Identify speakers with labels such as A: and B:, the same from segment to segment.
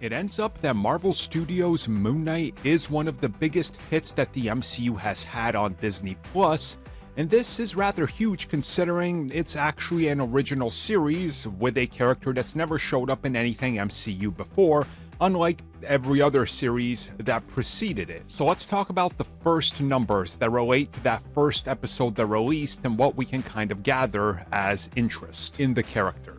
A: It ends up that Marvel Studios' Moon Knight is one of the biggest hits that the MCU has had on Disney+, and this is rather huge considering it's actually an original series with a character that's never showed up in anything MCU before, unlike every other series that preceded it. So let's talk about the first numbers that relate to that first episode that released and what we can kind of gather as interest in the character.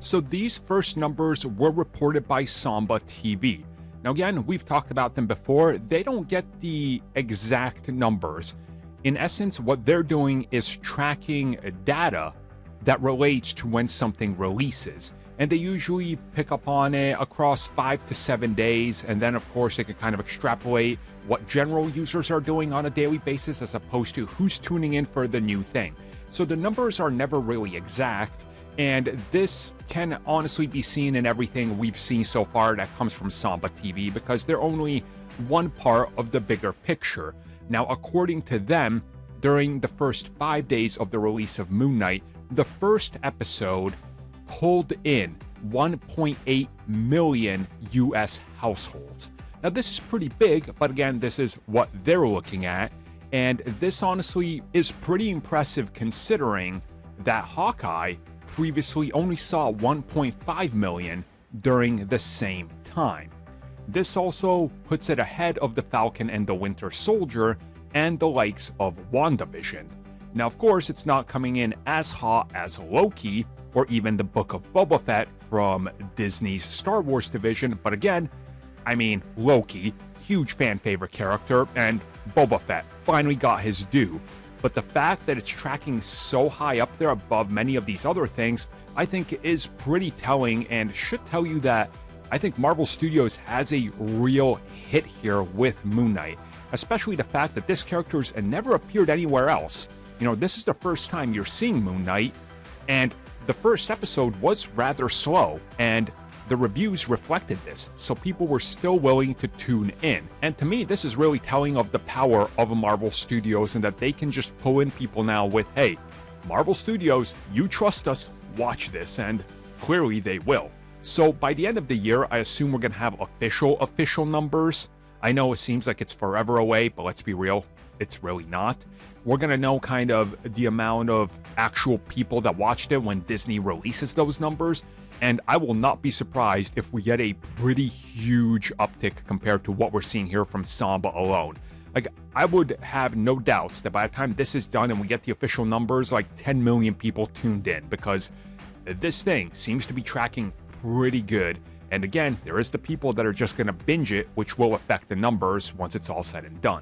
A: So these first numbers were reported by Samba TV. Now again, we've talked about them before. They don't get the exact numbers. In essence, what they're doing is tracking data that relates to when something releases. And they usually pick up on it across 5 to 7 days. And then of course they can kind of extrapolate what general users are doing on a daily basis as opposed to who's tuning in for the new thing. So the numbers are never really exact. And this can honestly be seen in everything we've seen so far that comes from Samba TV because they're only one part of the bigger picture. Now, according to them, during the first 5 days of the release of Moon Knight, the first episode pulled in 1.8 million US households. Now, this is pretty big, but again, this is what they're looking at. And this honestly is pretty impressive considering that Hawkeye previously only saw 1.5 million during the same time. This also puts it ahead of the Falcon and the Winter Soldier and the likes of WandaVision. Now, of course, it's not coming in as hot as Loki or even the Book of Boba Fett from Disney's Star Wars division, but again, I mean, Loki, huge fan favorite character, and Boba Fett finally got his due. But the fact that it's tracking so high up there above many of these other things, I think is pretty telling and should tell you that I think Marvel Studios has a real hit here with Moon Knight, especially the fact that this character's never appeared anywhere else. You know, this is the first time you're seeing Moon Knight, and the first episode was rather slow, and the reviews reflected this, so people were still willing to tune in. And to me, this is really telling of the power of Marvel Studios and that they can just pull in people now with, hey, Marvel Studios, you trust us, watch this, and clearly they will. So by the end of the year, I assume we're going to have official numbers. I know it seems like it's forever away, but let's be real, it's really not. We're going to know kind of the amount of actual people that watched it when Disney releases those numbers. And I will not be surprised if we get a pretty huge uptick compared to what we're seeing here from Samba alone. Like, I would have no doubts that by the time this is done and we get the official numbers, like 10 million people tuned in, because this thing seems to be tracking pretty good. And again, there is the people that are just going to binge it, which will affect the numbers once it's all said and done.